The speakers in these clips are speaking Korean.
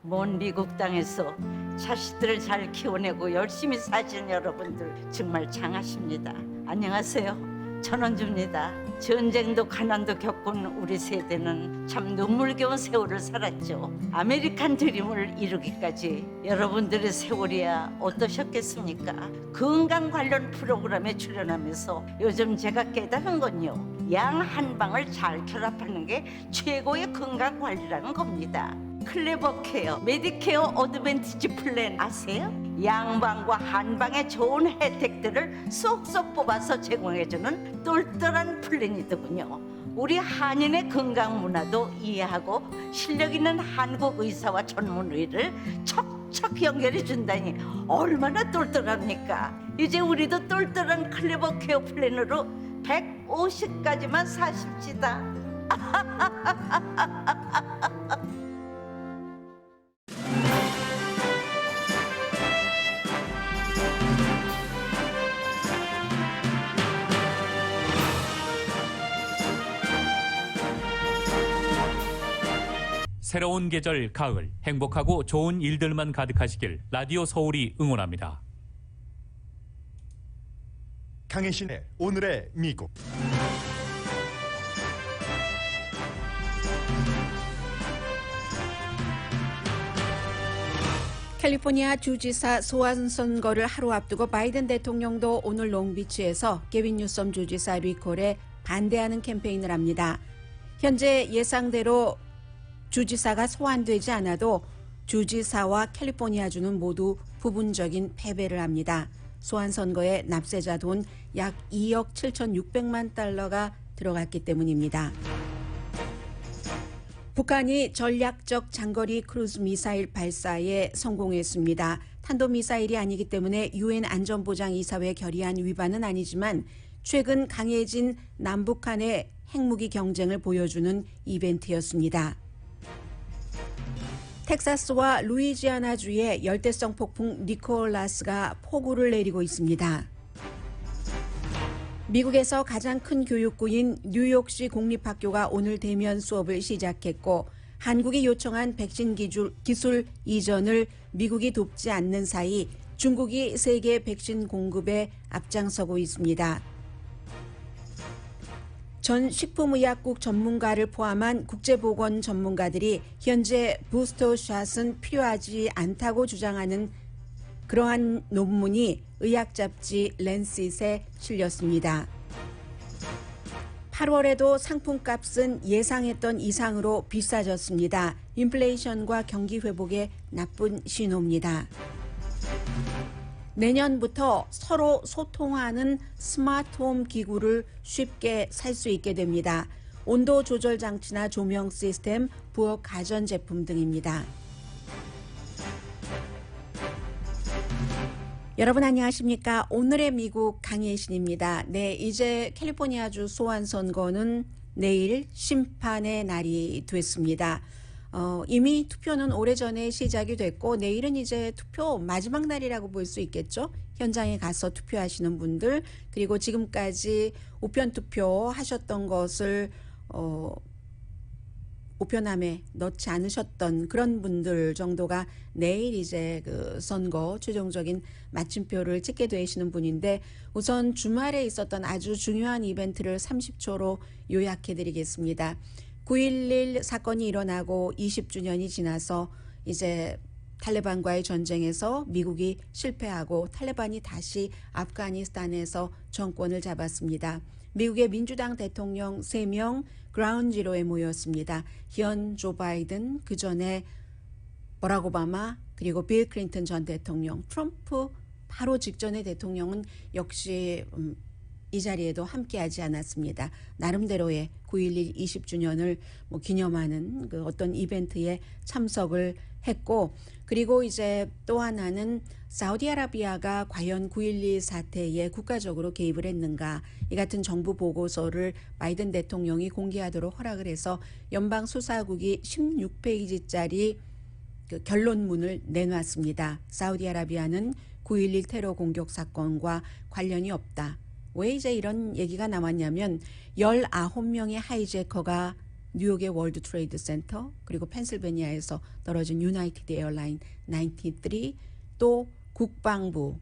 먼 미국 땅에서 자식들을 잘 키워내고 열심히 사신 여러분들 정말 장하십니다. 안녕하세요. 전원주입니다. 전쟁도 가난도 겪은 우리 세대는 참 눈물겨운 세월을 살았죠. 아메리칸 드림을 이루기까지 여러분들의 세월이야 어떠셨겠습니까? 건강 관련 프로그램에 출연하면서 요즘 제가 깨달은 건요, 양 한 방을 잘 결합하는 게 최고의 건강 관리라는 겁니다. 클레버 케어, 메디케어 어드밴티지 플랜 아세요? 양방과 한방의 좋은 혜택들을 쏙쏙 뽑아서 제공해주는 똘똘한 플랜이더군요. 우리 한인의 건강 문화도 이해하고 실력 있는 한국 의사와 전문의를 척척 연결해 준다니 얼마나 똘똘합니까? 이제 우리도 똘똘한 클레버 케어 플랜으로 150까지만 사십시다. 새로운 계절 가을, 행복하고 좋은 일들만 가득하시길 라디오 서울이 응원합니다. 강혜신의 오늘의 미국. 캘리포니아 주지사 소환 선거를 하루 앞두고 바이든 대통령도 오늘 롱비치에서 게빈 뉴섬 주지사 리콜에 반대하는 캠페인을 합니다. 현재 예상대로 주지사가 소환되지 않아도 주지사와 캘리포니아주는 모두 부분적인 패배를 합니다. 소환 선거에 납세자 돈 약 2억 7,600만 달러가 들어갔기 때문입니다. 북한이 전략적 장거리 크루즈 미사일 발사에 성공했습니다. 탄도미사일이 아니기 때문에 유엔 안전보장이사회 결의안 위반은 아니지만 최근 강해진 남북 간의 핵무기 경쟁을 보여주는 이벤트였습니다. 텍사스와 루이지아나주의 열대성 폭풍 니콜라스가 폭우를 내리고 있습니다. 미국에서 가장 큰 교육구인 뉴욕시 공립학교가 오늘 대면 수업을 시작했고 한국이 요청한 백신 기술 이전을 미국이 돕지 않는 사이 중국이 세계 백신 공급에 앞장서고 있습니다. 전 식품의약국 전문가를 포함한 국제보건 전문가들이 현재 부스터샷은 필요하지 않다고 주장하는 그러한 논문이 의학잡지 랜싯에 실렸습니다. 8월에도 상품값은 예상했던 이상으로 비싸졌습니다. 인플레이션과 경기 회복의 나쁜 신호입니다. 내년부터 서로 소통하는 스마트홈 기구를 쉽게 살 수 있게 됩니다. 온도 조절 장치나 조명 시스템, 부엌 가전제품 등입니다. 여러분 안녕하십니까? 오늘의 미국 강혜신입니다. 네, 이제 캘리포니아주 소환 선거는 내일 심판의 날이 됐습니다. 이미 투표는 오래전에 시작이 됐고 내일은 이제 투표 마지막 날이라고 볼 수 있겠죠. 현장에 가서 투표하시는 분들, 그리고 지금까지 우편 투표하셨던 것을 우편함에 넣지 않으셨던 그런 분들 정도가 내일 이제 그 선거 최종적인 마침표를 찍게 되시는 분인데, 우선 주말에 있었던 아주 중요한 이벤트를 30초로 요약해 드리겠습니다. 9.11 사건이 일어나고 20주년이 지나서 이제 탈레반과의 전쟁에서 미국이 실패하고 탈레반이 다시 아프가니스탄에서 정권을 잡았습니다. 미국의 민주당 대통령 3명 그라운드 지로에 모였습니다. 현 조 바이든, 그 전에 버락 오바마, 그리고 빌 클린턴 전 대통령, 트럼프 바로 직전의 대통령은 역시 이 자리에도 함께하지 않았습니다. 나름대로의 9.11 20주년을 기념하는 그 어떤 이벤트에 참석을 했고, 그리고 이제 또 하나는 사우디아라비아가 과연 9.12 사태에 국가적으로 개입을 했는가, 이 같은 정부 보고서를 바이든 대통령이 공개하도록 허락을 해서 연방수사국이 16페이지짜리 그 결론문을 내놨습니다. 사우디아라비아는 9.11 테러 공격 사건과 관련이 없다. 왜 이제 이런 얘기가 나왔냐면 19명의 하이제커가 뉴욕의 월드 트레이드 센터, 그리고 펜실베니아에서 떨어진 유나이티드 에어라인 93, 또 국방부를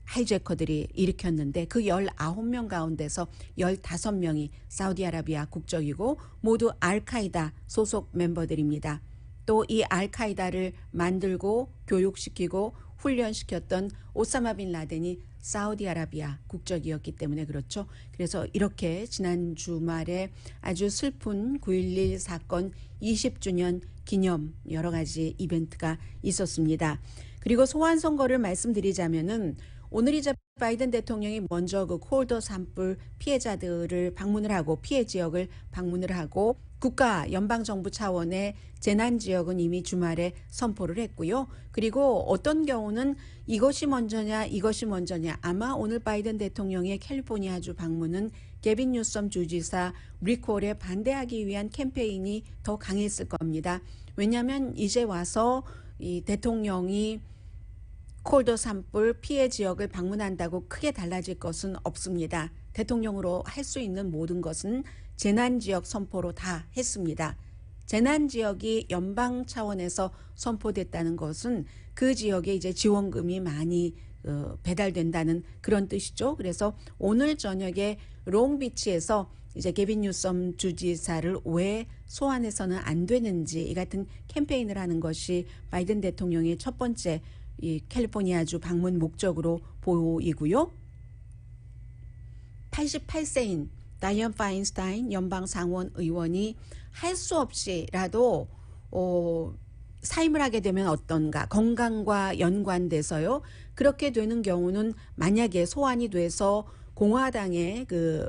하이제커들이 일으켰는데 그 19명 가운데서 15명이 사우디아라비아 국적이고 모두 알카이다 소속 멤버들입니다. 또 이 알카이다를 만들고 교육시키고 훈련시켰던 오사마 빈 라덴이 사우디아라비아 국적이었기 때문에 그렇죠. 그래서 이렇게 지난 주말에 아주 슬픈 9.11 사건 20주년 기념 여러 가지 이벤트가 있었습니다. 그리고 소환 선거를 말씀드리자면은 오늘 이제 바이든 대통령이 먼저 그 콜더 산불 피해자들을 방문을 하고 피해 지역을 방문을 하고 국가 연방정부 차원의 재난지역은 이미 주말에 선포를 했고요. 그리고 어떤 경우는 이것이 먼저냐 아마 오늘 바이든 대통령의 캘리포니아주 방문은 게빈 뉴섬 주지사 리콜에 반대하기 위한 캠페인이 더 강했을 겁니다. 왜냐하면 이제 와서 이 대통령이 콜더 산불 피해 지역을 방문한다고 크게 달라질 것은 없습니다. 대통령으로 할 수 있는 모든 것은 재난지역 선포로 다 했습니다. 재난지역이 연방 차원에서 선포됐다는 것은 그 지역에 이제 지원금이 많이 배달된다는 그런 뜻이죠. 그래서 오늘 저녁에 롱비치에서 이제 게빈 뉴섬 주지사를 왜 소환해서는 안 되는지 이 같은 캠페인을 하는 것이 바이든 대통령의 첫 번째 이 캘리포니아주 방문 목적으로 보이고요. 88세인 다이언 파인스타인 연방 상원 의원이 할 수 없이라도 사임을 하게 되면 어떤가, 건강과 연관돼서요. 그렇게 되는 경우는 만약에 소환이 돼서 공화당의 그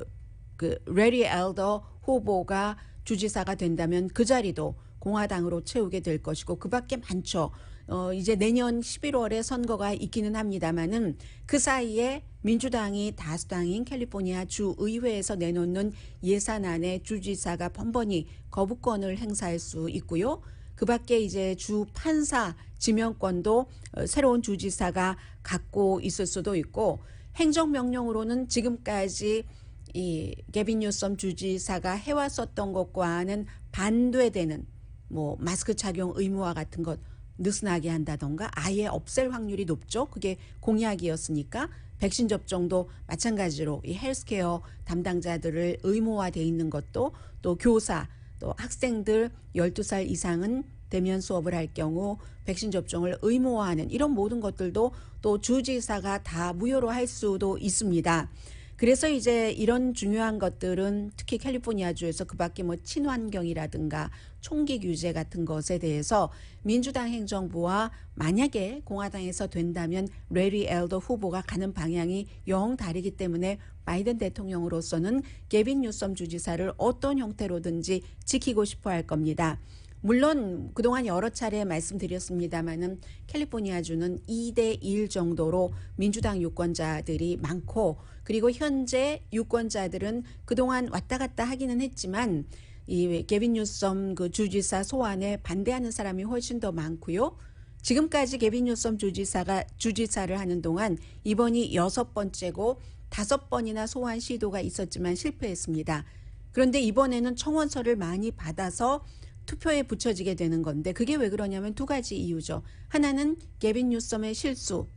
레리 엘더 후보가 주지사가 된다면 그 자리도 공화당으로 채우게 될 것이고 그 밖에 많죠. 이제 내년 11월에 선거가 있기는 합니다만은 그 사이에 민주당이 다수당인 캘리포니아 주의회에서 내놓는 예산안에 주지사가 번번이 거부권을 행사할 수 있고요. 그 밖에 이제 주 판사 지명권도 새로운 주지사가 갖고 있을 수도 있고 행정명령으로는 지금까지 이 게빈 뉴섬 주지사가 해왔었던 것과는 반대되는 뭐 마스크 착용 의무화 같은 것 느슨하게 한다던가 아예 없앨 확률이 높죠. 그게 공약이었으니까 백신 접종도 마찬가지로 이 헬스케어 담당자들을 의무화돼 있는 것도 또 교사 또 학생들 12살 이상은 대면 수업을 할 경우 백신 접종을 의무화하는 이런 모든 것들도 또 주지사가 다 무효로 할 수도 있습니다. 그래서 이제 이런 중요한 것들은 특히 캘리포니아주에서 그 밖에 뭐 친환경이라든가 총기 규제 같은 것에 대해서 민주당 행정부와 만약에 공화당에서 된다면 레리 엘더 후보가 가는 방향이 영 다르기 때문에 바이든 대통령으로서는 게빈 뉴섬 주지사를 어떤 형태로든지 지키고 싶어 할 겁니다. 물론 그동안 여러 차례 말씀드렸습니다마는 캘리포니아주는 2대1 정도로 민주당 유권자들이 많고 그리고 현재 유권자들은 그동안 왔다 갔다 하기는 했지만 이 게빈 뉴섬 그 주지사 소환에 반대하는 사람이 훨씬 더 많고요. 지금까지 게빈 뉴섬 주지사를 하는 동안 이번이 6번째고 5번이나 소환 시도가 있었지만 실패했습니다. 그런데 이번에는 청원서를 많이 받아서 투표에 붙여지게 되는 건데 그게 왜 그러냐면 두 가지 이유죠. 하나는 게빈 뉴섬의 실수.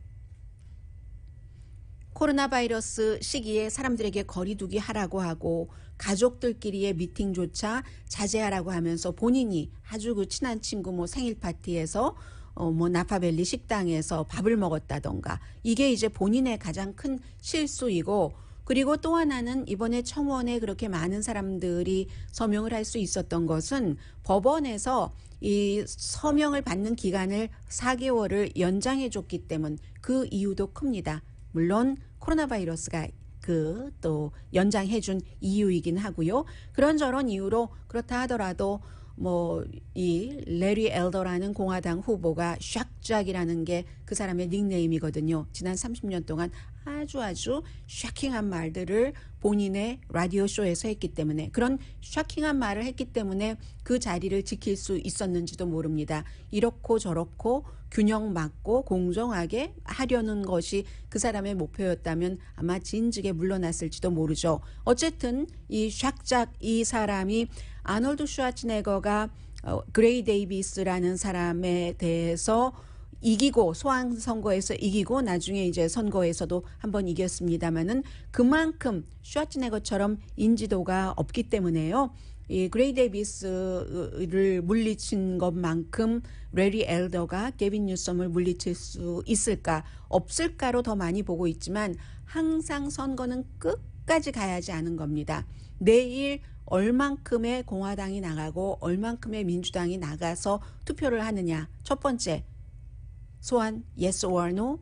코로나 바이러스 시기에 사람들에게 거리두기 하라고 하고 가족들끼리의 미팅조차 자제하라고 하면서 본인이 아주 그 친한 친구 뭐 생일 파티에서 뭐 나파밸리 식당에서 밥을 먹었다던가 이게 이제 본인의 가장 큰 실수이고 그리고 또 하나는 이번에 청원에 그렇게 많은 사람들이 서명을 할 수 있었던 것은 법원에서 이 서명을 받는 기간을 4개월을 연장해 줬기 때문 그 이유도 큽니다. 물론 코로나 바이러스가 그 또 연장해 준 이유이긴 하고요. 그런저런 이유로 그렇다 하더라도 뭐 이 레리 엘더라는 공화당 후보가 샥작이라는 게 그 사람의 닉네임이거든요. 지난 30년 동안 아주 쇼킹한 말들을 본인의 라디오 쇼에서 했기 때문에, 그런 쇼킹한 말을 했기 때문에 그 자리를 지킬 수 있었는지도 모릅니다. 이렇고 저렇고 균형 맞고 공정하게 하려는 것이 그 사람의 목표였다면 아마 진즉에 물러났을지도 모르죠. 어쨌든 이 샥작 이 사람이 아놀드 슈와츠네거가 그레이 데이비스라는 사람에 대해서 이기고 소환 선거에서 이기고 나중에 이제 선거에서도 한번 이겼습니다만은 그만큼 슈와츠네거처럼 인지도가 없기 때문에요. 이 그레이 데이비스를 물리친 것만큼 레리 엘더가 게빈 뉴섬을 물리칠 수 있을까 없을까로 더 많이 보고 있지만 항상 선거는 끝까지 가야지 않은 겁니다. 내일 얼만큼의 공화당이 나가고 얼만큼의 민주당이 나가서 투표를 하느냐. 첫 번째 소환 yes or no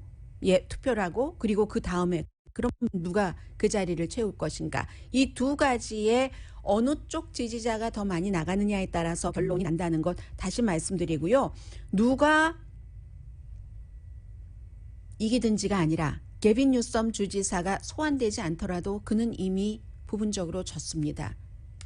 투표를 하고, 그리고 그 다음에 그럼 누가 그 자리를 채울 것인가. 이 두 가지에 어느 쪽 지지자가 더 많이 나가느냐에 따라서 결론이 난다는 것 다시 말씀드리고요. 누가 이기든지가 아니라 게빈 뉴섬 주지사가 소환되지 않더라도 그는 이미 부분적으로 졌습니다.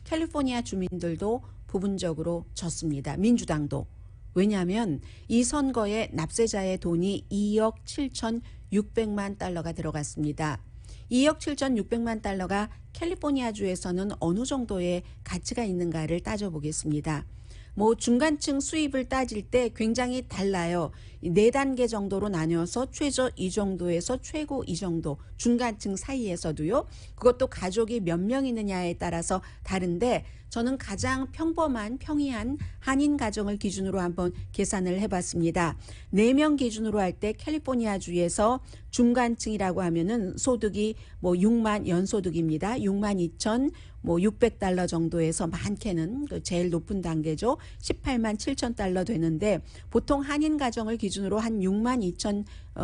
캘리포니아 주민들도 부분적으로 졌습니다. 민주당도. 왜냐하면 이 선거에 납세자의 돈이 2억 7,600만 달러가 들어갔습니다. 2억 7,600만 달러가 캘리포니아주에서는 어느 정도의 가치가 있는가를 따져보겠습니다. 뭐 중간층 수입을 따질 때 굉장히 달라요. 4단계 정도로 나뉘어서 최저 이 정도에서 최고 이 정도, 중간층 사이에서도요. 그것도 가족이 몇 명 있느냐에 따라서 다른데 저는 가장 평범한 평이한 한인 가정을 기준으로 한번 계산을 해봤습니다. 4명 기준으로 할 때 캘리포니아주에서 중간층이라고 하면은 소득이 뭐 6만 연소득입니다. 6만 2천 뭐 600달러 정도에서 많게는 그 제일 높은 단계죠. 18만 7천 달러 되는데 보통 한인 가정을 기준으로 한 6만 2천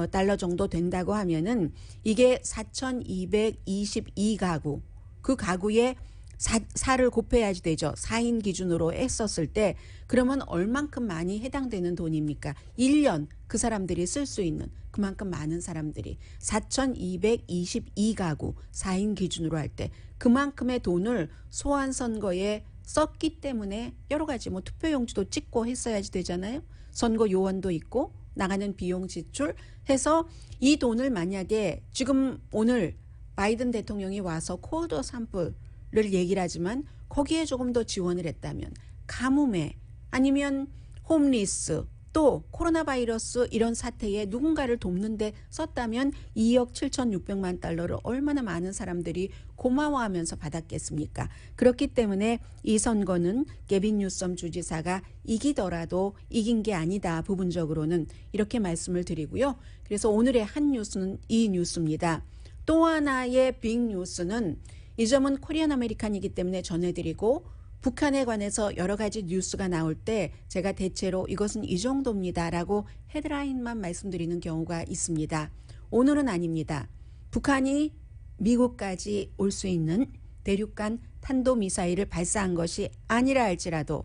달러 정도 된다고 하면은 이게 4,222가구, 그 가구에 4를 곱해야지 되죠. 4인 기준으로 했었을 때 그러면 얼만큼 많이 해당되는 돈입니까? 1년 그 사람들이 쓸 수 있는 그만큼 많은 사람들이 4,222가구 4인 기준으로 할 때 그만큼의 돈을 소환 선거에 썼기 때문에 여러 가지 뭐 투표용지도 찍고 했어야지 되잖아요. 선거 요원도 있고 나가는 비용 지출 해서 이 돈을 만약에 지금 오늘 바이든 대통령이 와서 코어도 산불 를 얘기를 하지만 거기에 조금 더 지원을 했다면 가뭄에 아니면 홈리스 또 코로나 바이러스 이런 사태에 누군가를 돕는데 썼다면 2억 7,600만 달러를 얼마나 많은 사람들이 고마워하면서 받았겠습니까? 그렇기 때문에 이 선거는 게빈 뉴섬 주지사가 이기더라도 이긴 게 아니다. 부분적으로는 이렇게 말씀을 드리고요. 그래서 오늘의 한 뉴스는 이 뉴스입니다. 또 하나의 빅 뉴스는 이 점은 코리안 아메리칸이기 때문에 전해드리고 북한에 관해서 여러 가지 뉴스가 나올 때 제가 대체로 이것은 이 정도입니다라고 헤드라인만 말씀드리는 경우가 있습니다. 오늘은 아닙니다. 북한이 미국까지 올 수 있는 대륙간 탄도미사일을 발사한 것이 아니라 할지라도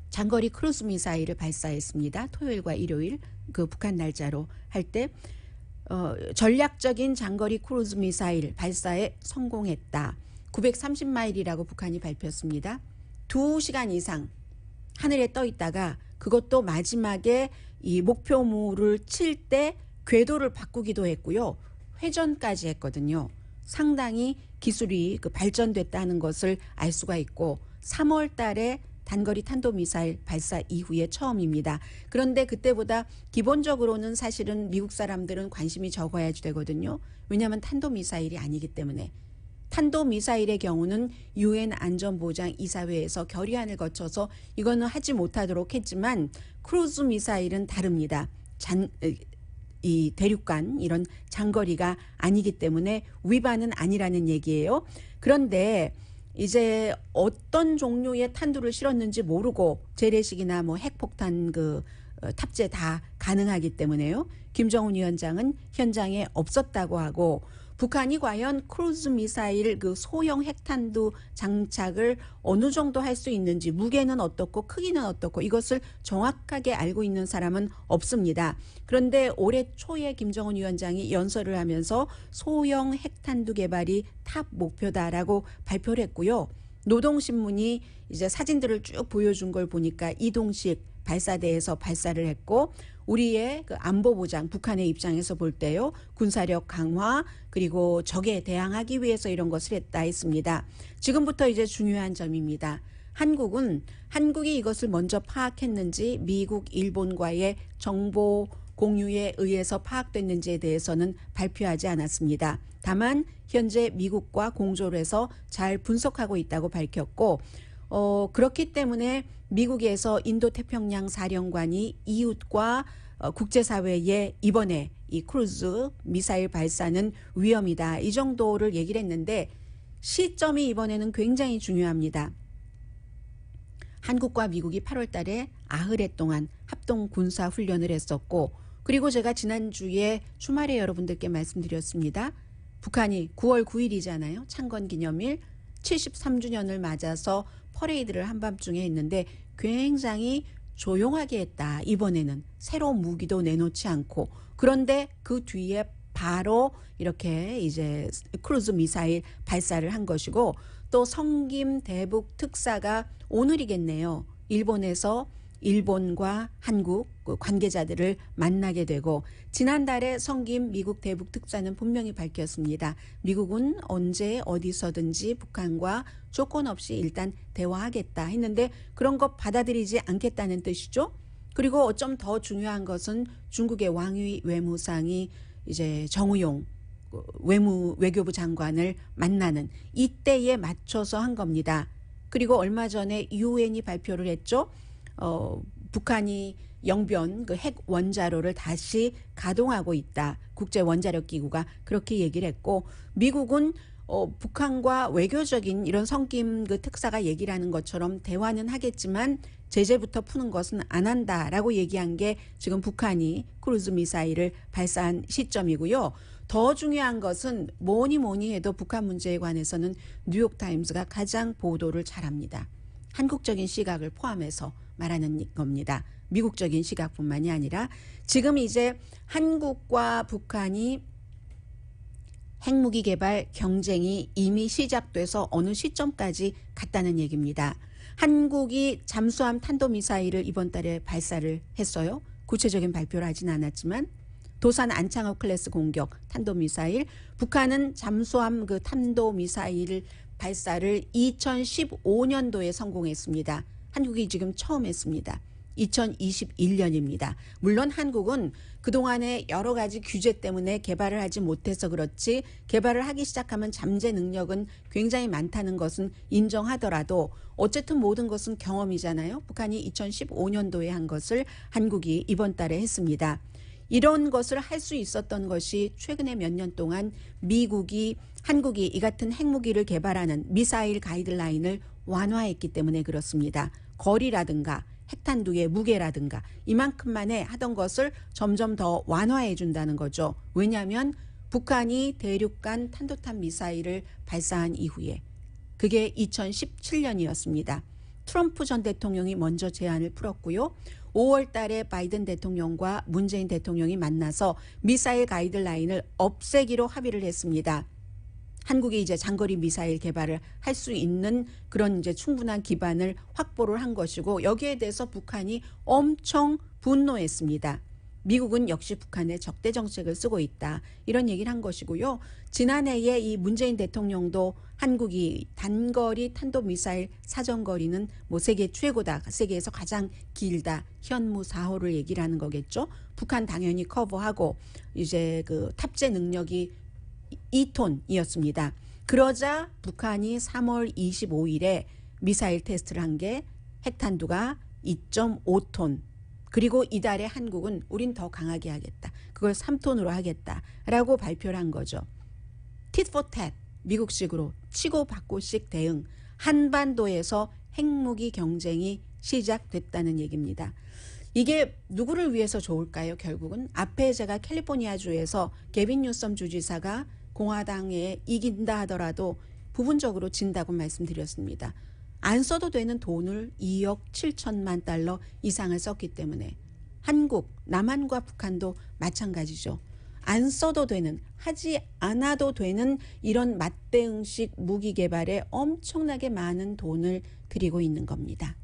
장거리 크루즈 미사일을 발사했습니다. 토요일과 일요일 그 북한 날짜로 할 때 전략적인 장거리 크루즈 미사일 발사에 성공했다. 930마일이라고 북한이 발표했습니다. 2시간 이상 하늘에 떠 있다가 그것도 마지막에 이 목표물을 칠 때 궤도를 바꾸기도 했고요. 회전까지 했거든요. 상당히 기술이 발전됐다는 것을 알 수가 있고 3월 달에 단거리 탄도미사일 발사 이후에 처음입니다. 그런데 그때보다 기본적으로는 사실은 미국 사람들은 관심이 적어야지 되거든요. 왜냐하면 탄도미사일이 아니기 때문에. 탄도미사일의 경우는 UN 안전보장이사회에서 결의안을 거쳐서 이거는 하지 못하도록 했지만 크루즈 미사일은 다릅니다. 이 대륙간 이런 장거리가 아니기 때문에 위반은 아니라는 얘기예요. 그런데 이제 어떤 종류의 탄두를 실었는지 모르고 재래식이나 뭐 핵폭탄 탑재 다 가능하기 때문에요. 김정은 위원장은 현장에 없었다고 하고 북한이 과연 크루즈 미사일 그 소형 핵탄두 장착을 어느 정도 할 수 있는지, 무게는 어떻고 크기는 어떻고 이것을 정확하게 알고 있는 사람은 없습니다. 그런데 올해 초에 김정은 위원장이 연설을 하면서 소형 핵탄두 개발이 탑 목표다라고 발표를 했고요. 노동신문이 이제 사진들을 쭉 보여준 걸 보니까 이동식 발사대에서 발사를 했고, 우리의 그 안보 보장, 북한의 입장에서 볼 때요, 군사력 강화, 그리고 적에 대항하기 위해서 이런 것을 했다 했습니다. 지금부터 이제 중요한 점입니다. 한국이 이것을 먼저 파악했는지, 미국, 일본과의 정보 공유에 의해서 파악됐는지에 대해서는 발표하지 않았습니다. 다만 현재 미국과 공조를 해서 잘 분석하고 있다고 밝혔고, 그렇기 때문에 미국에서 인도태평양 사령관이 이웃과 국제사회에 이번에 이 크루즈 미사일 발사는 위험이다, 이 정도를 얘기를 했는데, 시점이 이번에는 굉장히 중요합니다. 한국과 미국이 8월 달에 아흐레 동안 합동 군사 훈련을 했었고, 그리고 제가 지난주에 주말에 여러분들께 말씀드렸습니다. 북한이 9월 9일이잖아요. 창건 기념일 73주년을 맞아서 퍼레이드를 한밤중에 했는데 굉장히 조용하게 했다. 이번에는 새로운 무기도 내놓지 않고. 그런데 그 뒤에 바로 이렇게 이제 크루즈 미사일 발사를 한 것이고, 또 성김 대북 특사가 오늘이겠네요. 일본에서 일본과 한국 관계자들을 만나게 되고, 지난달에 성김 미국 대북 특사는 분명히 밝혔습니다. 미국은 언제 어디서든지 북한과 조건 없이 일단 대화하겠다 했는데 그런 거 받아들이지 않겠다는 뜻이죠. 그리고 어쩜 더 중요한 것은 중국의 왕위 외무상이 이제 정우용 외교부 장관을 만나는 이때에 맞춰서 한 겁니다. 그리고 얼마 전에 유엔이 발표를 했죠. 북한이 영변 그 핵 원자로를 다시 가동하고 있다. 국제 원자력 기구가 그렇게 얘기를 했고, 미국은 북한과 외교적인 이런 성김 그 특사가 얘기를 하는 것처럼 대화는 하겠지만 제재부터 푸는 것은 안 한다라고 얘기한 게 지금 북한이 크루즈 미사일을 발사한 시점이고요. 더 중요한 것은 뭐니 해도 북한 문제에 관해서는 뉴욕타임스가 가장 보도를 잘합니다. 한국적인 시각을 포함해서 말하는 겁니다. 미국적인 시각뿐만이 아니라 지금 이제 한국과 북한이 핵무기 개발 경쟁이 이미 시작돼서 어느 시점까지 갔다는 얘기입니다. 한국이 잠수함 탄도미사일을 이번 달에 발사를 했어요. 구체적인 발표를 하진 않았지만 도산 안창호 클래스 공격 탄도미사일, 북한은 잠수함 그 탄도미사일 발사를 2015년도에 성공했습니다. 한국이 지금 처음 했습니다. 2021년입니다. 물론 한국은 그동안의 여러 가지 규제 때문에 개발을 하지 못해서 그렇지, 개발을 하기 시작하면 잠재 능력은 굉장히 많다는 것은 인정하더라도 어쨌든 모든 것은 경험이잖아요. 북한이 2015년도에 한 것을 한국이 이번 달에 했습니다. 이런 것을 할 수 있었던 것이 최근에 몇 년 동안 미국이 한국이 이 같은 핵무기를 개발하는 미사일 가이드라인을 완화했기 때문에 그렇습니다. 거리라든가 핵탄두의 무게라든가 이만큼만에 하던 것을 점점 더 완화해 준다는 거죠. 왜냐하면 북한이 대륙간 탄도탄 미사일을 발사한 이후에, 그게 2017년이었습니다. 트럼프 전 대통령이 먼저 제안을 풀었고요. 5월 달에 바이든 대통령과 문재인 대통령이 만나서 미사일 가이드라인을 없애기로 합의를 했습니다. 한국이 이제 장거리 미사일 개발을 할 수 있는 그런 이제 충분한 기반을 확보를 한 것이고, 여기에 대해서 북한이 엄청 분노했습니다. 미국은 역시 북한의 적대 정책을 쓰고 있다, 이런 얘기를 한 것이고요. 지난해에 이 문재인 대통령도 한국이 단거리 탄도미사일 사정거리는 뭐 세계 최고다, 세계에서 가장 길다, 현무 4호를 얘기를 하는 거겠죠. 북한 당연히 커버하고 이제 그 탑재 능력이 2톤이었습니다. 그러자 북한이 3월 25일에 미사일 테스트를 한 게 핵탄두가 2.5톤. 그리고 이달에 한국은 우린 더 강하게 하겠다, 그걸 3톤으로 하겠다라고 발표를 한 거죠. tit for tat, 미국식으로 치고받고식 대응, 한반도에서 핵무기 경쟁이 시작됐다는 얘기입니다. 이게 누구를 위해서 좋을까요? 결국은 앞에 제가 캘리포니아주에서 게빈 뉴섬 주지사가 공화당에 이긴다 하더라도 부분적으로 진다고 말씀드렸습니다. 안 써도 되는 돈을 2억 7천만 달러 이상을 썼기 때문에 한국, 남한과 북한도 마찬가지죠. 안 써도 되는, 하지 않아도 되는 이런 맞대응식 무기 개발에 엄청나게 많은 돈을 들이고 있는 겁니다.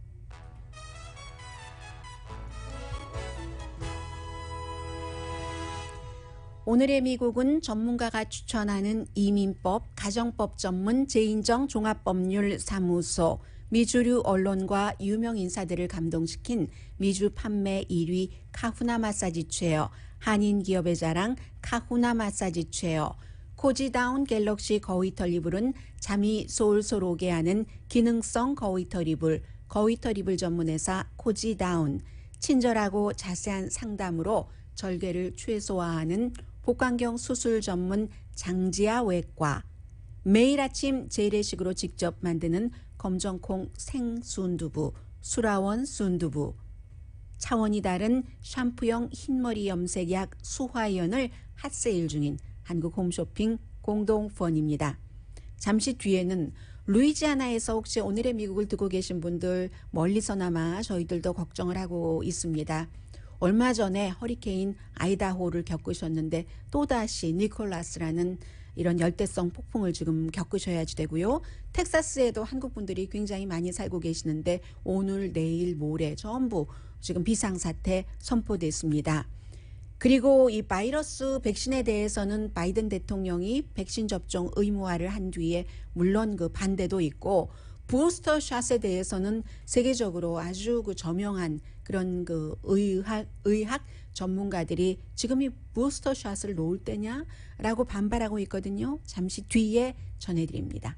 오늘의 미국은 전문가가 추천하는 이민법, 가정법 전문 제인정 종합법률사무소, 미주류 언론과 유명 인사들을 감동시킨 미주 판매 1위 카후나 마사지 체어, 한인 기업의 자랑 카후나 마사지 체어, 코지다운 갤럭시 거위털 이불은 잠이 솔솔 오게 하는 기능성 거위털 이불, 거위털 이불 전문회사 코지다운, 친절하고 자세한 상담으로 절개를 최소화하는 복강경 수술 전문 장지아 외과, 매일 아침 재래식으로 직접 만드는 검정콩 생순두부, 수라원 순두부, 차원이 다른 샴푸형 흰머리 염색약 수화연을 핫세일 중인 한국 홈쇼핑 공동펀입니다. 잠시 뒤에는 루이지아나에서 혹시 오늘의 미국을 듣고 계신 분들 멀리서나마 저희들도 걱정을 하고 있습니다. 얼마 전에 허리케인 아이다호를 겪으셨는데 또다시 니콜라스라는 이런 열대성 폭풍을 지금 겪으셔야지 되고요. 텍사스에도 한국 분들이 굉장히 많이 살고 계시는데 오늘, 내일, 모레 전부 지금 비상사태 선포됐습니다. 그리고 이 바이러스 백신에 대해서는 바이든 대통령이 백신 접종 의무화를 한 뒤에 물론 그 반대도 있고 부스터 샷에 대해서는 세계적으로 아주 그 저명한 그런 그 의학 전문가들이 지금 이 부스터 샷을 놓을 때냐라고 반발하고 있거든요. 잠시 뒤에 전해드립니다.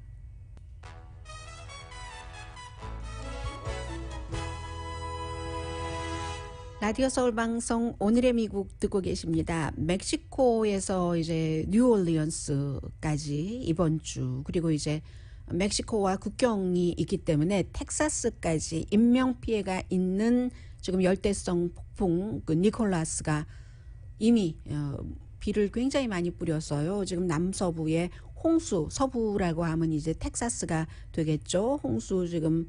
라디오 서울 방송 오늘의 미국 듣고 계십니다. 멕시코에서 이제 뉴올리언스까지 이번 주, 그리고 이제 멕시코와 국경이 있기 때문에 텍사스까지 인명 피해가 있는 지금 열대성 폭풍 그 니콜라스가 이미 비를 굉장히 많이 뿌렸어요. 지금 남서부에 홍수, 서부라고 하면 이제 텍사스가 되겠죠. 홍수 지금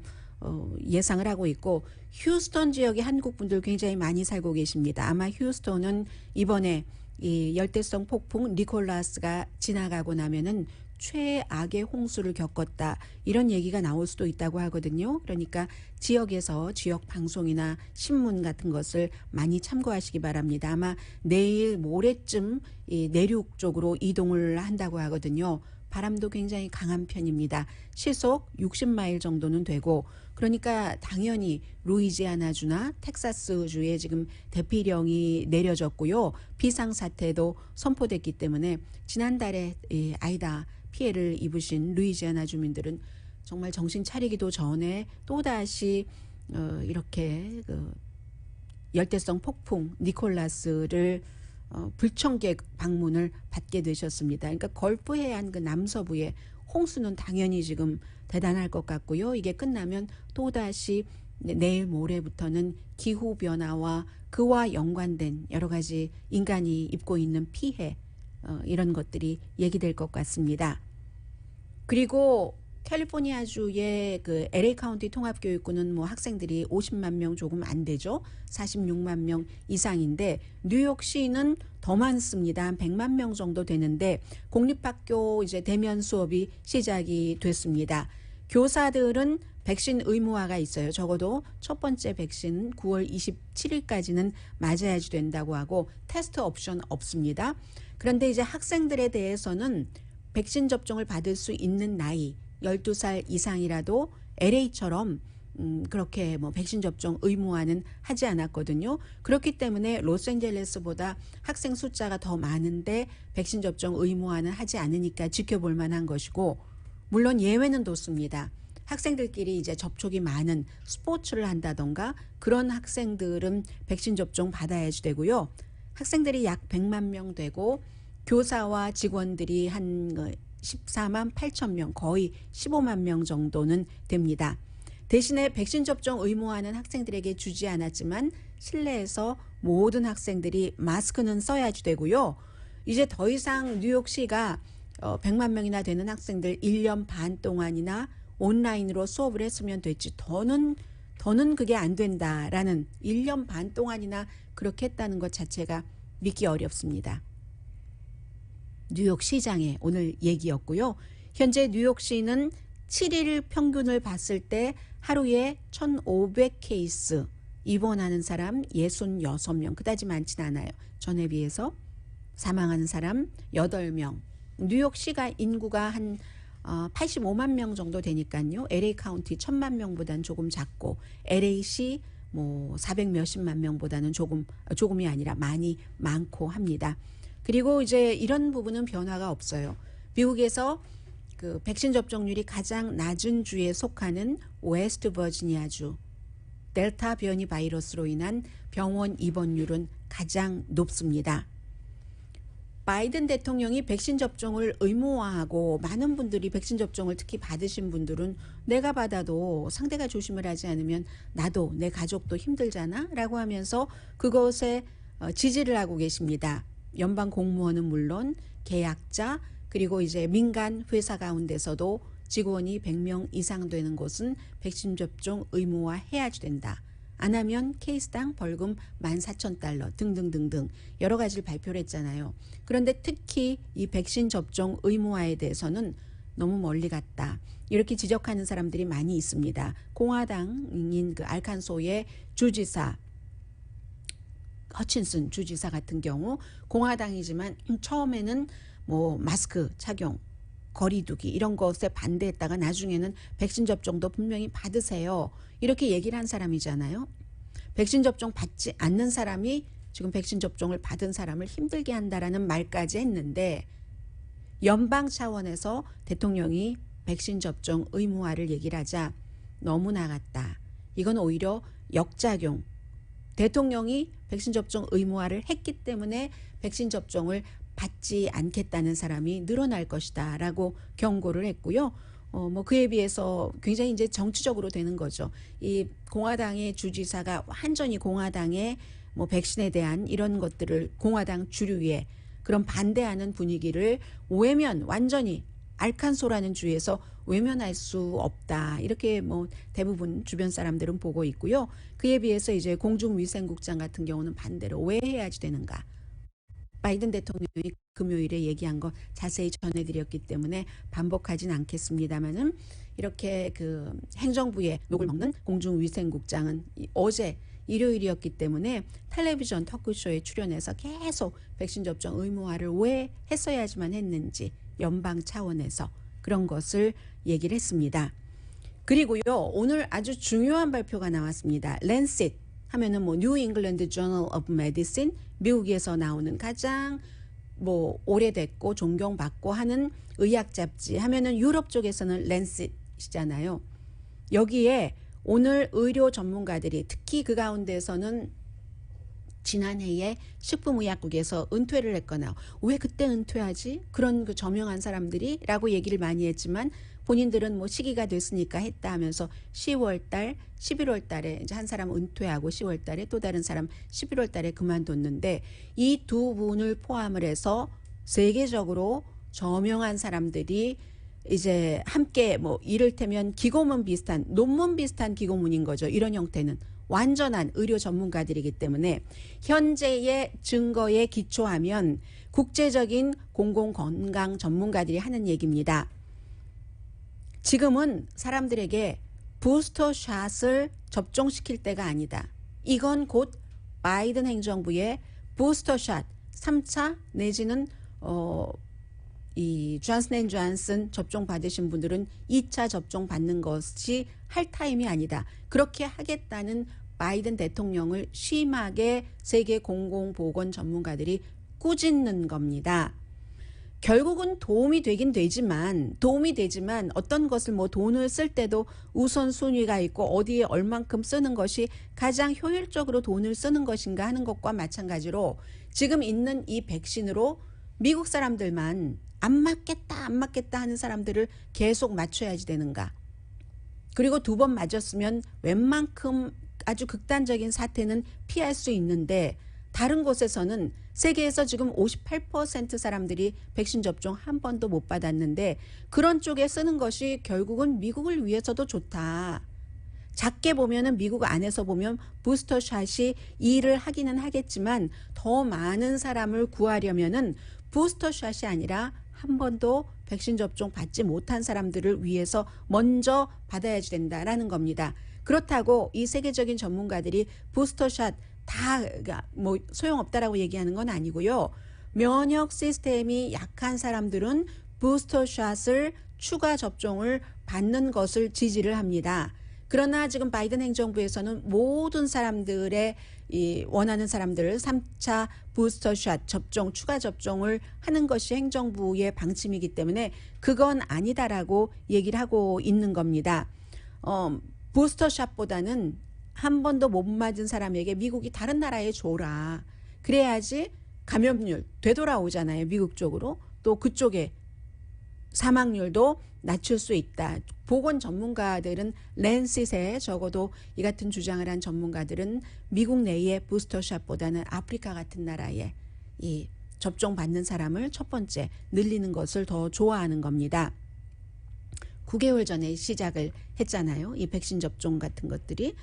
예상을 하고 있고, 휴스턴 지역에 한국 분들 굉장히 많이 살고 계십니다. 아마 휴스턴은 이번에 이 열대성 폭풍 니콜라스가 지나가고 나면은 최악의 홍수를 겪었다, 이런 얘기가 나올 수도 있다고 하거든요. 그러니까 지역에서 지역 방송이나 신문 같은 것을 많이 참고하시기 바랍니다. 아마 내일 모레쯤 이 내륙 쪽으로 이동을 한다고 하거든요. 바람도 굉장히 강한 편입니다. 시속 60마일 정도는 되고, 그러니까 당연히 루이지아나주나 텍사스주에 지금 대피령이 내려졌고요. 비상사태도 선포됐기 때문에 지난달에 아이다 피해를 입으신 루이지아나 주민들은 정말 정신 차리기도 전에 또다시 이렇게 그 열대성 폭풍 니콜라스를 불청객 방문을 받게 되셨습니다. 그러니까 걸프 해안 그 남서부의 홍수는 당연히 지금 대단할 것 같고요. 이게 끝나면 또다시 내일 모레부터는 기후 변화와 그와 연관된 여러 가지 인간이 입고 있는 피해, 이런 것들이 얘기될 것 같습니다. 그리고 캘리포니아주의 그 LA 카운티 통합교육구는 뭐 학생들이 50만 명 조금 안 되죠. 46만 명 이상인데 뉴욕시는 더 많습니다. 한 100만 명 정도 되는데 공립학교 이제 대면 수업이 시작이 됐습니다. 교사들은 백신 의무화가 있어요. 적어도 첫 번째 백신은 9월 27일까지는 맞아야지 된다고 하고 테스트 옵션 없습니다. 그런데 이제 학생들에 대해서는 백신 접종을 받을 수 있는 나이 12살 이상이라도 LA처럼 그렇게 뭐 백신 접종 의무화는 하지 않았거든요. 그렇기 때문에 로스앤젤레스보다 학생 숫자가 더 많은데 백신 접종 의무화는 하지 않으니까 지켜볼 만한 것이고, 물론 예외는 뒀습니다. 학생들끼리 이제 접촉이 많은 스포츠를 한다던가 그런 학생들은 백신 접종 받아야지 되고요. 학생들이 약 100만 명 되고 교사와 직원들이 한 14만 8천 명, 거의 15만 명 정도는 됩니다. 대신에 백신 접종 의무화는 학생들에게 주지 않았지만 실내에서 모든 학생들이 마스크는 써야지 되고요. 이제 더 이상 뉴욕시가 100만 명이나 되는 학생들 1년 반 동안이나 온라인으로 수업을 했으면 됐지 더는 그게 안 된다라는 1년 반 동안이나 그렇게 했다는 것 자체가 믿기 어렵습니다. 뉴욕시장의 오늘 얘기였고요. 현재 뉴욕시는 7일 평균을 봤을 때 하루에 1,500케이스 입원하는 사람 66명, 그다지 많진 않아요. 전에 비해서. 사망하는 사람 8명. 뉴욕시가 인구가 한 85만 명 정도 되니까요. LA 카운티 1,000만 명보다는 조금 작고 LA시 뭐 400 몇십만 명보다는 조금이 아니라 많이 많고 합니다. 그리고 이제 이런 부분은 변화가 없어요. 미국에서 그 백신 접종률이 가장 낮은 주에 속하는 웨스트 버지니아주 델타 변이 바이러스로 인한 병원 입원율은 가장 높습니다. 바이든 대통령이 백신 접종을 의무화하고 많은 분들이 백신 접종을 특히 받으신 분들은 내가 받아도 상대가 조심을 하지 않으면 나도 내 가족도 힘들잖아 라고 하면서 그것에 지지를 하고 계십니다. 연방 공무원은 물론 계약자 그리고 이제 민간 회사 가운데서도 직원이 100명 이상 되는 곳은 백신 접종 의무화 해야지 된다. 안 하면 케이스당 벌금 14,000달러 등등등등 여러 가지를 발표를 했잖아요. 그런데 특히 이 백신 접종 의무화에 대해서는 너무 멀리 갔다. 이렇게 지적하는 사람들이 많이 있습니다. 공화당인 그 알칸소의 주지사 허친슨 주지사 같은 경우 공화당이지만 처음에는 뭐 마스크 착용 거리두기 이런 것에 반대했다가 나중에는 백신 접종도 분명히 받으세요. 이렇게 얘기를 한 사람이잖아요. 백신 접종 받지 않는 사람이 지금 백신 접종을 받은 사람을 힘들게 한다라는 말까지 했는데 연방 차원에서 대통령이 백신 접종 의무화를 얘기를 하자 너무 나갔다. 이건 오히려 역작용. 대통령이 백신 접종 의무화를 했기 때문에 백신 접종을 받지 않겠다는 사람이 늘어날 것이다 라고 경고를 했고요. 뭐 그에 비해서 굉장히 이제 정치적으로 되는 거죠. 이 공화당의 주지사가 완전히 공화당의 뭐 백신에 대한 이런 것들을 공화당 주류의 그런 반대하는 분위기를 완전히 알칸소라는 주에서 외면할 수 없다. 이렇게 뭐 대부분 주변 사람들은 보고 있고요. 그에 비해서 이제 공중위생국장 같은 경우는 반대로 왜 해야지 되는가. 바이든 대통령이 금요일에 얘기한 거 자세히 전해드렸기 때문에 반복하진 않겠습니다만은 이렇게 그 행정부의 욕을 먹는 공중위생국장은 어제 일요일이었기 때문에 텔레비전 토크쇼에 출연해서 계속 백신 접종 의무화를 왜 했어야지만 했는지 연방 차원에서 그런 것을 얘기를 했습니다. 그리고요 오늘 아주 중요한 발표가 나왔습니다. 랜셋 하면은 뭐 뉴 잉글랜드 저널 오브 메디신 미국에서 나오는 가장 뭐 오래됐고 존경받고 하는 의학 잡지 하면은 유럽 쪽에서는 랜셋이잖아요. 여기에 오늘 의료 전문가들이 특히 그 가운데서는 지난해에 식품의약국에서 은퇴를 했거나 왜 그때 은퇴하지? 그런 그 저명한 사람들이 라고 얘기를 많이 했지만 본인들은 뭐 시기가 됐으니까 했다 하면서 10월 달, 11월 달에 이제 한 사람 은퇴하고 10월 달에 또 다른 사람 11월 달에 그만뒀는데 이 두 분을 포함을 해서 세계적으로 저명한 사람들이 이제 함께 뭐 이를테면 기고문 비슷한 논문 비슷한 기고문인 거죠. 이런 형태는 완전한 의료 전문가들이기 때문에 현재의 증거에 기초하면 국제적인 공공건강 전문가들이 하는 얘기입니다. 지금은 사람들에게 부스터샷을 접종시킬 때가 아니다. 이건 곧 바이든 행정부의 부스터샷 3차 내지는 이 존슨앤존슨 접종 받으신 분들은 2차 접종 받는 것이 할 타임이 아니다. 그렇게 하겠다는 바이든 대통령을 심하게 세계 공공보건 전문가들이 꾸짖는 겁니다. 결국은 도움이 되지만 어떤 것을 뭐 돈을 쓸 때도 우선순위가 있고 어디에 얼만큼 쓰는 것이 가장 효율적으로 돈을 쓰는 것인가 하는 것과 마찬가지로 지금 있는 이 백신으로 미국 사람들만 안 맞겠다 하는 사람들을 계속 맞춰야지 되는가. 그리고 2번 맞았으면 웬만큼 아주 극단적인 사태는 피할 수 있는데 다른 곳에서는 세계에서 지금 58% 사람들이 백신 접종 한 번도 못 받았는데 그런 쪽에 쓰는 것이 결국은 미국을 위해서도 좋다. 작게 보면은 미국 안에서 보면 부스터샷이 일을 하기는 하겠지만 더 많은 사람을 구하려면은 부스터샷이 아니라 한 번도 백신 접종 받지 못한 사람들을 위해서 먼저 받아야지 된다라는 겁니다. 그렇다고 이 세계적인 전문가들이 부스터샷 다 뭐 소용없다라고 얘기하는 건 아니고요. 면역 시스템이 약한 사람들은 부스터샷을 추가 접종을 받는 것을 지지를 합니다. 그러나 지금 바이든 행정부에서는 모든 사람들의 이 원하는 사람들을 3차 부스터샷 접종, 추가 접종을 하는 것이 행정부의 방침이기 때문에 그건 아니다라고 얘기를 하고 있는 겁니다. 부스터샷보다는 한 번도 못 맞은 사람에게 미국이 다른 나라에 줘라. 그래야지 감염률 되돌아오잖아요. 미국 쪽으로. 또 그쪽에 사망률도 낮출 수 있다. 보건 전문가들은 랜싯에 적어도 이 같은 주장을 한 전문가들은 미국 내의 부스터샷보다는 아프리카 같은 나라에 이 접종받는 사람을 첫 번째 늘리는 것을 더 좋아하는 겁니다. 9개월 전에 시작을 했잖아요. 이 백신 접종 같은 것들이.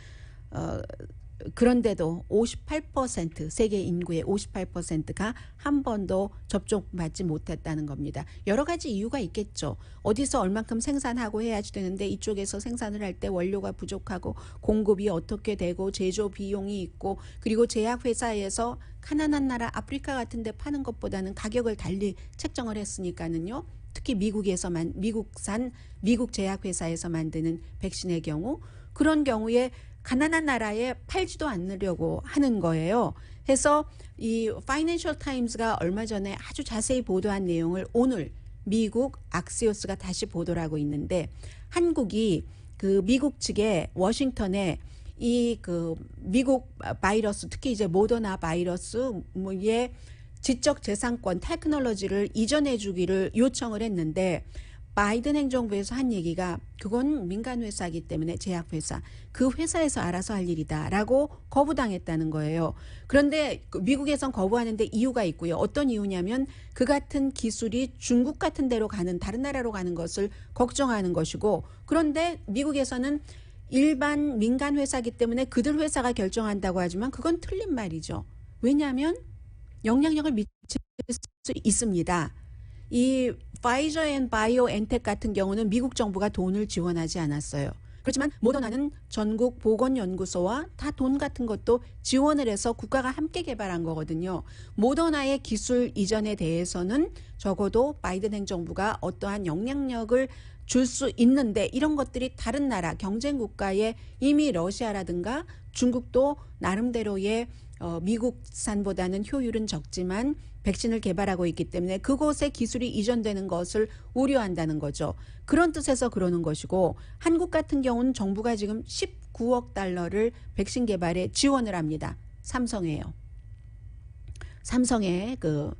그런데도 58% 세계 인구의 58%가 한 번도 접종받지 못했다는 겁니다. 여러 가지 이유가 있겠죠. 어디서 얼만큼 생산하고 해야지 되는데 이쪽에서 생산을 할 때 원료가 부족하고 공급이 어떻게 되고 제조 비용이 있고 그리고 제약회사에서 가난한 나라 아프리카 같은 데 파는 것보다는 가격을 달리 책정을 했으니까는요. 특히 미국산 미국 제약회사에서 만드는 백신의 경우 그런 경우에 가난한 나라에 팔지도 않으려고 하는 거예요. 해서 이 파이낸셜 타임스가 얼마 전에 아주 자세히 보도한 내용을 오늘 미국 악시오스가 다시 보도를 하고 있는데 한국이 그 미국 측에 워싱턴에 이 그 미국 바이러스 특히 이제 모더나 바이러스의 지적 재산권 테크놀로지를 이전해 주기를 요청을 했는데 바이든 행정부에서 한 얘기가 그건 민간 회사이기 때문에 제약회사 그 회사에서 알아서 할 일이다라고 거부당했다는 거예요. 그런데 미국에선 거부하는데 이유가 있고요. 어떤 이유냐면 그 같은 기술이 중국 같은 데로 가는 다른 나라로 가는 것을 걱정하는 것이고 그런데 미국에서는 일반 민간 회사이기 때문에 그들 회사가 결정한다고 하지만 그건 틀린 말이죠. 왜냐하면 영향력을 미칠 수 있습니다. 이 파이저 앤 바이오엔텍 같은 경우는 미국 정부가 돈을 지원하지 않았어요. 그렇지만 모더나는 전국 보건연구소와 다 돈 같은 것도 지원을 해서 국가가 함께 개발한 거거든요. 모더나의 기술 이전에 대해서는 적어도 바이든 행정부가 어떠한 영향력을 줄 수 있는데 이런 것들이 다른 나라 경쟁 국가에 이미 러시아라든가 중국도 나름대로의 미국산보다는 효율은 적지만 백신을 개발하고 있기 때문에 그곳에 기술이 이전되는 것을 우려한다는 거죠. 그런 뜻에서 그러는 것이고 한국 같은 경우는 정부가 지금 19억 달러를 백신 개발에 지원을 합니다. 삼성에요. 삼성의 그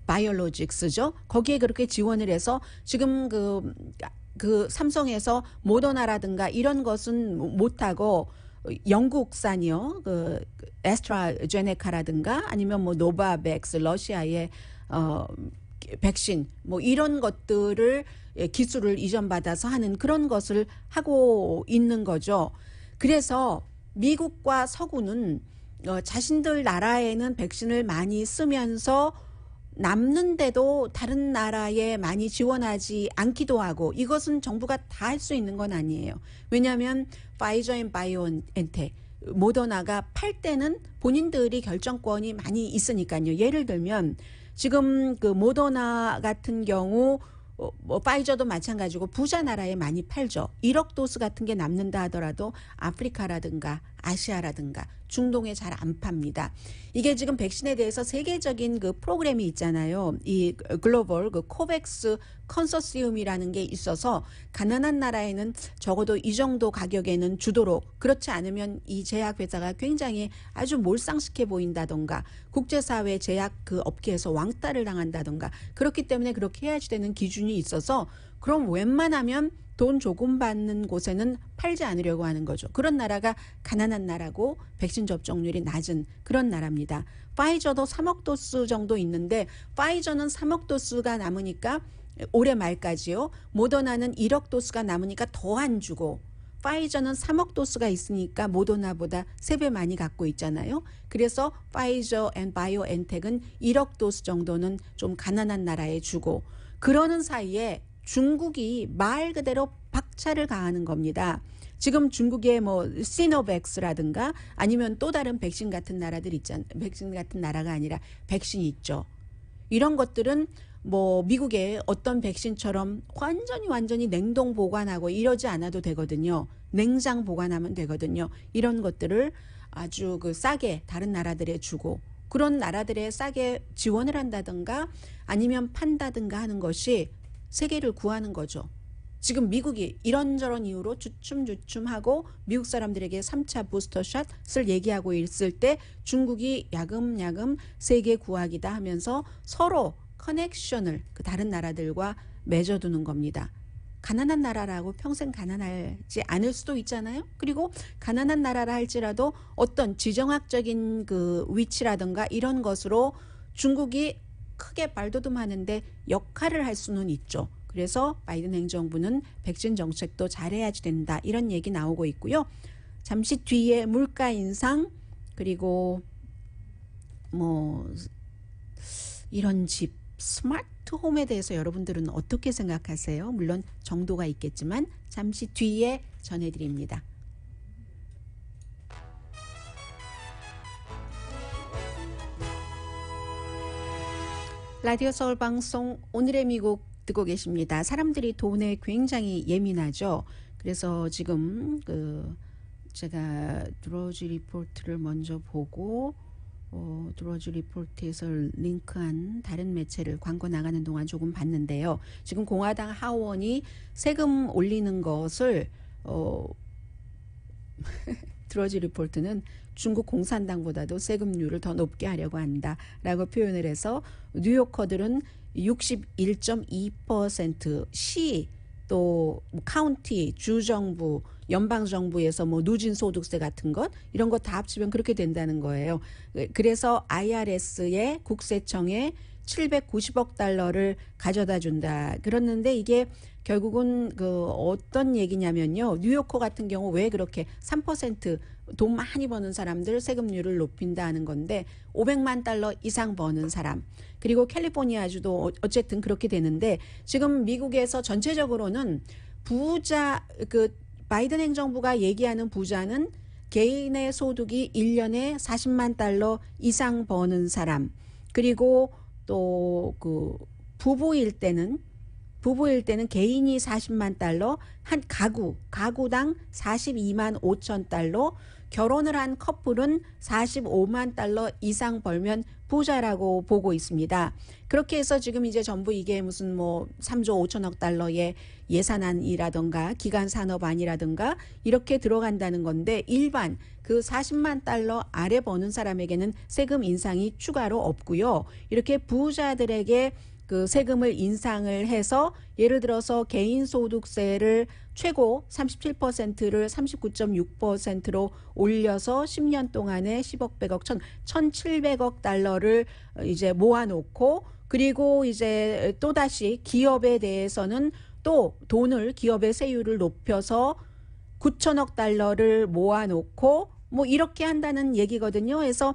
바이올로직스죠. 거기에 그렇게 지원을 해서 지금 그 삼성에서 모더나라든가 이런 것은 못하고 영국산이요. 그 에스트라제네카라든가 아니면 뭐 노바백스 러시아의 백신 뭐 이런 것들을 기술을 이전받아서 하는 그런 것을 하고 있는 거죠. 그래서 미국과 서구는 자신들 나라에는 백신을 많이 쓰면서 남는데도 다른 나라에 많이 지원하지 않기도 하고 이것은 정부가 다 할 수 있는 건 아니에요. 왜냐하면 파이저 앤 바이오엔텍 모더나가 팔 때는 본인들이 결정권이 많이 있으니까요. 예를 들면 지금 그 모더나 같은 경우 뭐 파이저도 마찬가지고 부자 나라에 많이 팔죠. 1억 도스 같은 게 남는다 하더라도 아프리카라든가 아시아라든가 중동에 잘 안 팝니다. 이게 지금 백신에 대해서 세계적인 그 프로그램이 있잖아요. 이 글로벌 그 코백스 컨소시엄이라는 게 있어서 가난한 나라에는 적어도 이 정도 가격에는 주도록 그렇지 않으면 이 제약회사가 굉장히 아주 몰상식해 보인다던가 국제사회 제약 그 업계에서 왕따를 당한다던가 그렇기 때문에 그렇게 해야지 되는 기준이 있어서 그럼 웬만하면 돈 조금 받는 곳에는 팔지 않으려고 하는 거죠. 그런 나라가 가난한 나라고 백신 접종률이 낮은 그런 나라입니다. 파이저도 3억 도수 정도 있는데 파이저는 3억 도수가 남으니까 올해 말까지요. 모더나는 1억 도수가 남으니까 더 안 주고 파이저는 3억 도수가 있으니까 모더나보다 3배 많이 갖고 있잖아요. 그래서 파이저 앤 바이오엔텍은 1억 도수 정도는 좀 가난한 나라에 주고 그러는 사이에 중국이 말 그대로 박차를 가하는 겁니다. 지금 중국의 뭐 시노백스라든가 아니면 또 다른 백신 같은 나라들 있잖아요. 백신 같은 나라가 아니라 백신이 있죠. 이런 것들은 뭐 미국의 어떤 백신처럼 완전히 냉동 보관하고 이러지 않아도 되거든요. 냉장 보관하면 되거든요. 이런 것들을 아주 그 싸게 다른 나라들에 주고 그런 나라들에 싸게 지원을 한다든가 아니면 판다든가 하는 것이 세계를 구하는 거죠. 지금 미국이 이런저런 이유로 주춤주춤하고 미국 사람들에게 3차 부스터샷을 얘기하고 있을 때 중국이 야금야금 세계 구하기다 하면서 서로 커넥션을 그 다른 나라들과 맺어두는 겁니다. 가난한 나라라고 평생 가난하지 않을 수도 있잖아요. 그리고 가난한 나라라 할지라도 어떤 지정학적인 그 위치라든가 이런 것으로 중국이 크게 발돋움하는데 역할을 할 수는 있죠. 그래서 바이든 행정부는 백신 정책도 잘해야지 된다. 이런 얘기 나오고 있고요. 잠시 뒤에 물가 인상 그리고 뭐 이런 집 스마트 홈에 대해서 여러분들은 어떻게 생각하세요? 물론 정도가 있겠지만 잠시 뒤에 전해드립니다. 라디오 서울 방송 오늘의 미국 듣고 계십니다. 사람들이 돈에 굉장히 예민하죠. 그래서 지금 제가 드로즈 리포트를 먼저 보고 드로즈 리포트에서 링크한 다른 매체를 광고 나가는 동안 조금 봤는데요. 지금 공화당 하원이 세금 올리는 것을 드로즈 리포트는 중국 공산당보다도 세금률을 더 높게 하려고 한다라고 표현을 해서 뉴요커들은 61.2% 시 또 카운티, 주정부, 연방정부에서 뭐 누진소득세 같은 것 이런 거 다 합치면 그렇게 된다는 거예요. 그래서 IRS의 국세청에 790억 달러를 가져다 준다. 그랬는데 이게 결국은 어떤 얘기냐면요. 뉴요커 같은 경우 왜 그렇게 3% 돈 많이 버는 사람들 세금률을 높인다 하는 건데 500만 달러 이상 버는 사람 그리고 캘리포니아주도 어쨌든 그렇게 되는데 지금 미국에서 전체적으로는 부자 바이든 행정부가 얘기하는 부자는 개인의 소득이 1년에 40만 달러 이상 버는 사람 그리고 또 부부일 때는 개인이 40만 달러, 한 가구당 42만 5천 달러, 결혼을 한 커플은 45만 달러 이상 벌면 부자라고 보고 있습니다. 그렇게 해서 지금 이제 전부 이게 무슨 뭐 3조 5천억 달러의 예산안이라든가 기간 산업안이라든가 이렇게 들어간다는 건데 일반 그 40만 달러 아래 버는 사람에게는 세금 인상이 추가로 없고요. 이렇게 부자들에게 그 세금을 인상을 해서 예를 들어서 개인소득세를 최고 37%를 39.6%로 올려서 10년 동안에 10억 100억 1,700억 달러를 이제 모아놓고 그리고 이제 또다시 기업에 대해서는 또 돈을 기업의 세율을 높여서 9천억 달러를 모아놓고 뭐 이렇게 한다는 얘기거든요. 그래서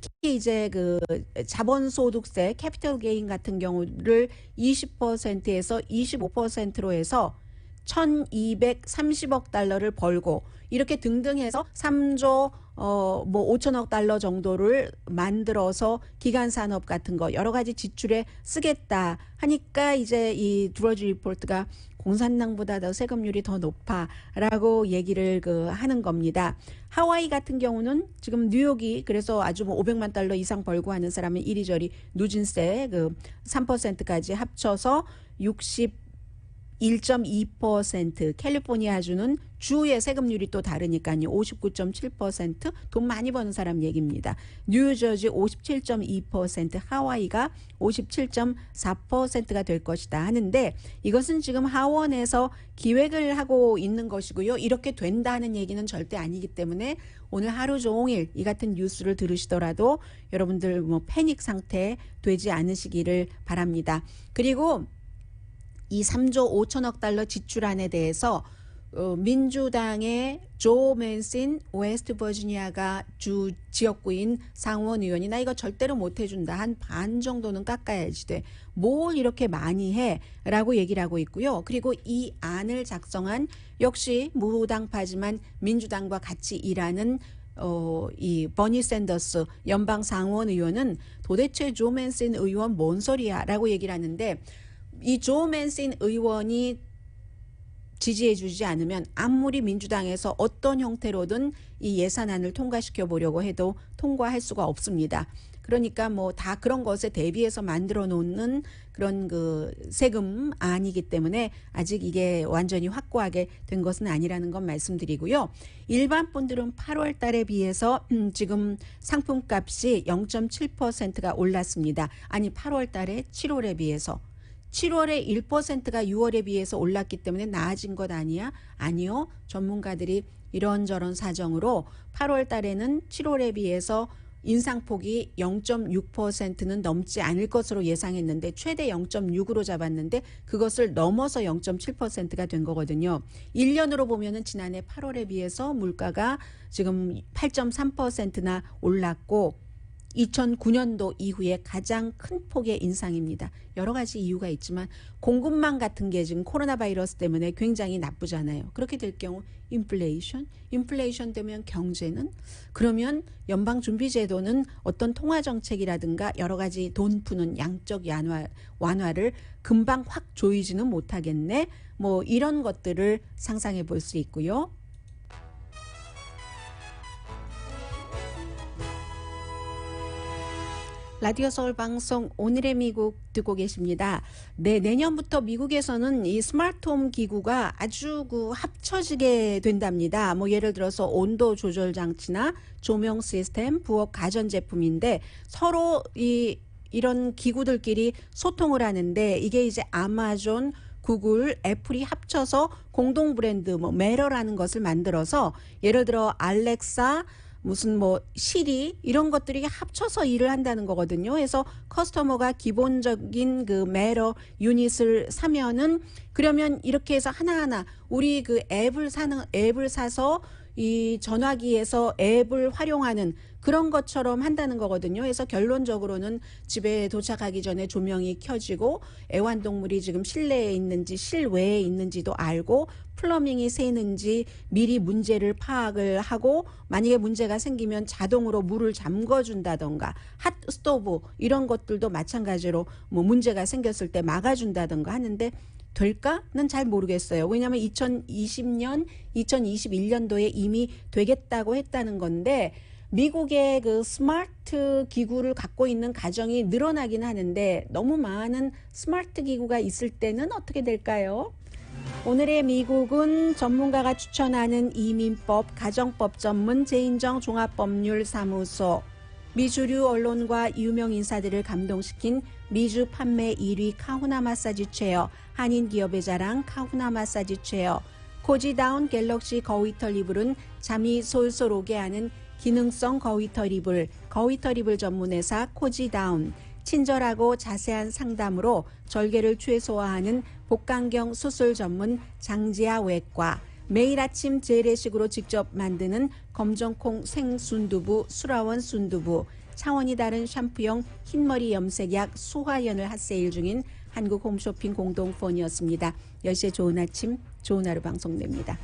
특히 이제 그 자본소득세 캐피털 게인 같은 경우를 20%에서 25%로 해서 1,230억 달러를 벌고 이렇게 등등 해서 3조 뭐 5천억 달러 정도를 만들어서 기간 산업 같은 거 여러 가지 지출에 쓰겠다 하니까 이제 이 드로즈 리포트가 공산당보다 더 세금률이 더 높아라고 얘기를 하는 겁니다. 하와이 같은 경우는 지금 뉴욕이 그래서 아주 뭐 500만 달러 이상 벌고 하는 사람은 이리저리 누진세 3%까지 합쳐서 1.2%, 캘리포니아주는 주의 세금률이 또 다르니까요. 59.7%, 돈 많이 버는 사람 얘기입니다. 뉴저지 57.2%, 하와이가 57.4%가 될 것이다 하는데 이것은 지금 하원에서 기획을 하고 있는 것이고요. 이렇게 된다는 얘기는 절대 아니기 때문에 오늘 하루 종일 이 같은 뉴스를 들으시더라도 여러분들 뭐 패닉 상태 되지 않으시기를 바랍니다. 그리고 이 3조 5천억 달러 지출안에 대해서 민주당의 조 맨신 웨스트 버지니아가 주 지역구인 상원 의원이 나 이거 절대로 못 해준다. 한 반 정도는 깎아야지 돼. 뭘 이렇게 많이 해? 라고 얘기를 하고 있고요. 그리고 이 안을 작성한 역시 무당파지만 민주당과 같이 일하는 이 버니 샌더스 연방 상원 의원은 도대체 조 맨신 의원 뭔 소리야? 라고 얘기를 하는데 이 조 맨신 의원이 지지해 주지 않으면 아무리 민주당에서 어떤 형태로든 이 예산안을 통과시켜 보려고 해도 통과할 수가 없습니다. 그러니까 뭐 다 그런 것에 대비해서 만들어 놓는 그런 그 세금안이기 때문에 아직 이게 완전히 확고하게 된 것은 아니라는 건 말씀드리고요. 일반 분들은 8월 달에 비해서 지금 상품값이 0.7%가 올랐습니다. 아니 8월 달에 7월에 비해서 7월에 1%가 6월에 비해서 올랐기 때문에 나아진 것 아니야? 아니요. 전문가들이 이런저런 사정으로 8월 달에는 7월에 비해서 인상폭이 0.6%는 넘지 않을 것으로 예상했는데 최대 0.6으로 잡았는데 그것을 넘어서 0.7%가 된 거거든요. 1년으로 보면은 지난해 8월에 비해서 물가가 지금 8.3%나 올랐고 2009년도 이후에 가장 큰 폭의 인상입니다. 여러 가지 이유가 있지만 공급망 같은 게 지금 코로나 바이러스 때문에 굉장히 나쁘잖아요. 그렇게 될 경우 인플레이션 되면 경제는 그러면 연방준비제도는 어떤 통화정책이라든가 여러 가지 돈 푸는 양적 완화를 금방 확 조이지는 못하겠네. 뭐 이런 것들을 상상해 볼 수 있고요. 라디오 서울 방송 오늘의 미국 듣고 계십니다. 네, 내년부터 미국에서는 이 스마트홈 기구가 아주 합쳐지게 된답니다. 뭐 예를 들어서 온도 조절 장치나 조명 시스템, 부엌 가전 제품인데 서로 이런 기구들끼리 소통을 하는데 이게 이제 아마존, 구글, 애플이 합쳐서 공동 브랜드 뭐 메러라는 것을 만들어서 예를 들어 알렉사 무슨 뭐 시리 이런 것들이 합쳐서 일을 한다는 거거든요. 그래서 커스터머가 기본적인 그 메러 유닛을 사면은 그러면 이렇게 해서 하나하나 우리 그 앱을 사서 이 전화기에서 앱을 활용하는 그런 것처럼 한다는 거거든요. 그래서 결론적으로는 집에 도착하기 전에 조명이 켜지고 애완동물이 지금 실내에 있는지 실외에 있는지도 알고 플러밍이 새는지 미리 문제를 파악을 하고 만약에 문제가 생기면 자동으로 물을 잠궈준다던가 핫 스토브 이런 것들도 마찬가지로 뭐 문제가 생겼을 때 막아준다던가 하는데 될까는 잘 모르겠어요. 왜냐하면 2020년, 2021년도에 이미 되겠다고 했다는 건데 미국의 그 스마트 기구를 갖고 있는 가정이 늘어나긴 하는데 너무 많은 스마트 기구가 있을 때는 어떻게 될까요? 오늘의 미국은 전문가가 추천하는 이민법, 가정법 전문 제인정 종합법률사무소, 미주류 언론과 유명 인사들을 감동시킨 미주 판매 1위 카후나 마사지 체어, 한인 기업의 자랑 카후나 마사지 체어, 코지다운 갤럭시 거위털 이불은 잠이 솔솔 오게 하는 기능성 거위털 이불, 거위털 이불 전문회사 코지다운, 친절하고 자세한 상담으로 절개를 최소화하는 복강경 수술 전문 장지아 외과, 매일 아침 재래식으로 직접 만드는 검정콩 생순두부 수라원 순두부, 차원이 다른 샴푸용 흰머리 염색약 수화연을 핫세일 중인 한국 홈쇼핑 공동폰이었습니다. 10시에 좋은 아침, 좋은 하루 방송됩니다.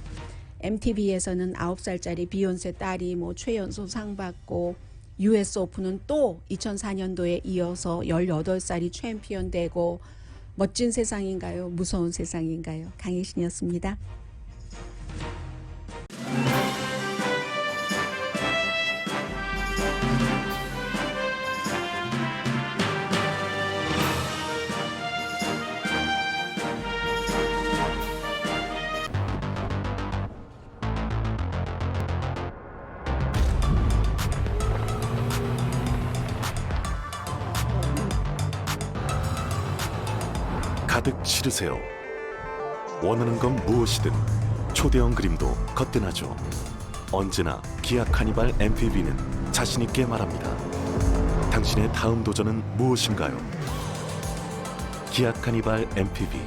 MTV에서는 9살짜리 비욘세 딸이 뭐 최연소 상 받고 US 오픈은 또 2004년도에 이어서 18살이 챔피언 되고 멋진 세상인가요? 무서운 세상인가요? 강혜신이었습니다. 가득 실으세요. 원하는 건 무엇이든 초대형 그림도 거뜬하죠. 언제나 기아 카니발 MPV는 자신있게 말합니다. 당신의 다음 도전은 무엇인가요? 기아 카니발 MPV